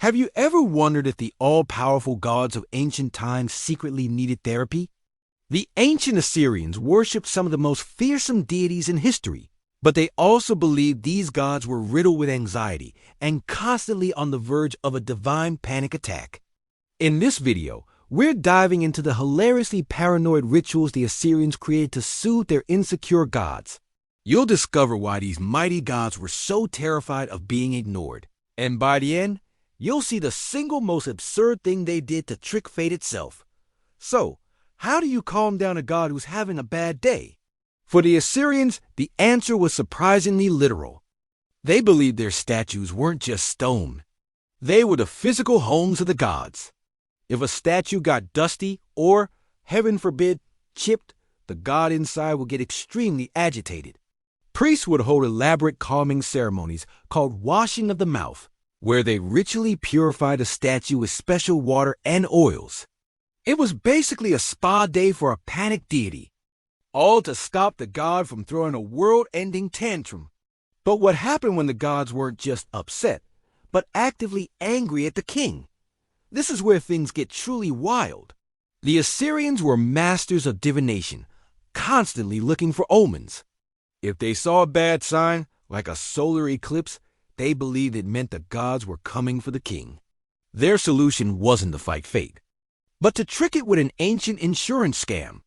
Have you ever wondered if the all-powerful gods of ancient times secretly needed therapy? The ancient Assyrians worshipped some of the most fearsome deities in history, but they also believed these gods were riddled with anxiety and constantly on the verge of a divine panic attack. In this video, we're diving into the hilariously paranoid rituals the Assyrians created to soothe their insecure gods. You'll discover why these mighty gods were so terrified of being ignored. And by the end, you'll see the single most absurd thing they did to trick fate itself. So, how do you calm down a god who's having a bad day? For the Assyrians, the answer was surprisingly literal. They believed their statues weren't just stone. They were the physical homes of the gods. If a statue got dusty or, heaven forbid, chipped, the god inside would get extremely agitated. Priests would hold elaborate calming ceremonies called washing of the mouth, where they ritually purified a statue with special water and oils. It was basically a spa day for a panic deity, all to stop the god from throwing a world-ending tantrum. But what happened when the gods weren't just upset, but actively angry at the king? This is where things get truly wild. The Assyrians were masters of divination, constantly looking for omens. If they saw a bad sign, like a solar eclipse, they believed it meant the gods were coming for the king. Their solution wasn't to fight fate, but to trick it with an ancient insurance scam.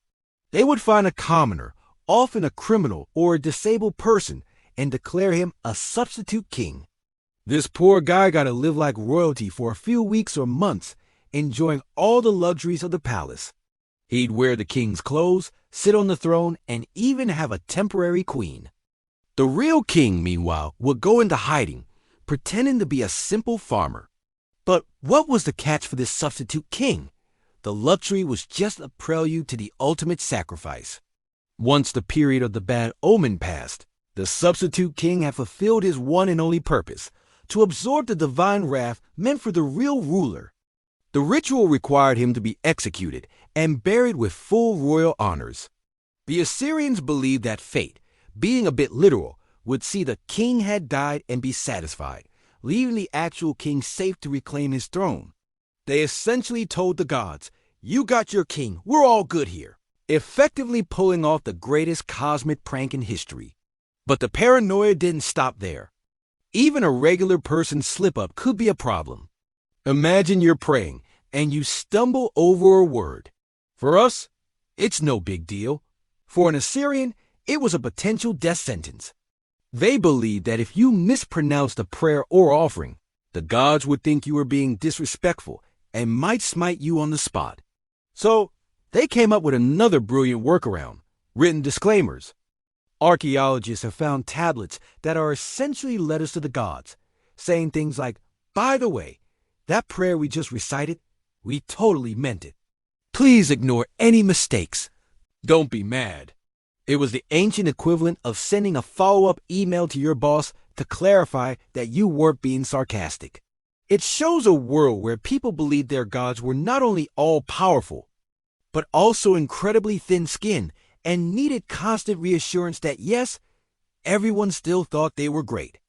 They would find a commoner, often a criminal or a disabled person, and declare him a substitute king. This poor guy got to live like royalty for a few weeks or months, enjoying all the luxuries of the palace. He'd wear the king's clothes, sit on the throne, and even have a temporary queen. The real king, meanwhile, would go into hiding, pretending to be a simple farmer. But what was the catch for this substitute king? The luxury was just a prelude to the ultimate sacrifice. Once the period of the bad omen passed, the substitute king had fulfilled his one and only purpose, to absorb the divine wrath meant for the real ruler. The ritual required him to be executed and buried with full royal honors. The Assyrians believed that fate, being a bit literal, would see the king had died and be satisfied, leaving the actual king safe to reclaim his throne. They essentially told the gods, "You got your king, we're all good here," effectively pulling off the greatest cosmic prank in history. But the paranoia didn't stop there. Even a regular person's slip-up could be a problem. Imagine you're praying, and you stumble over a word. For us, it's no big deal. For an Assyrian, it was a potential death sentence. They believed that if you mispronounced a prayer or offering, the gods would think you were being disrespectful and might smite you on the spot. So, they came up with another brilliant workaround: written disclaimers. Archaeologists have found tablets that are essentially letters to the gods, saying things like, "By the way, that prayer we just recited, we totally meant it. Please ignore any mistakes. Don't be mad." It was the ancient equivalent of sending a follow-up email to your boss to clarify that you weren't being sarcastic. It shows a world where people believed their gods were not only all-powerful, but also incredibly thin-skinned and needed constant reassurance that yes, everyone still thought they were great.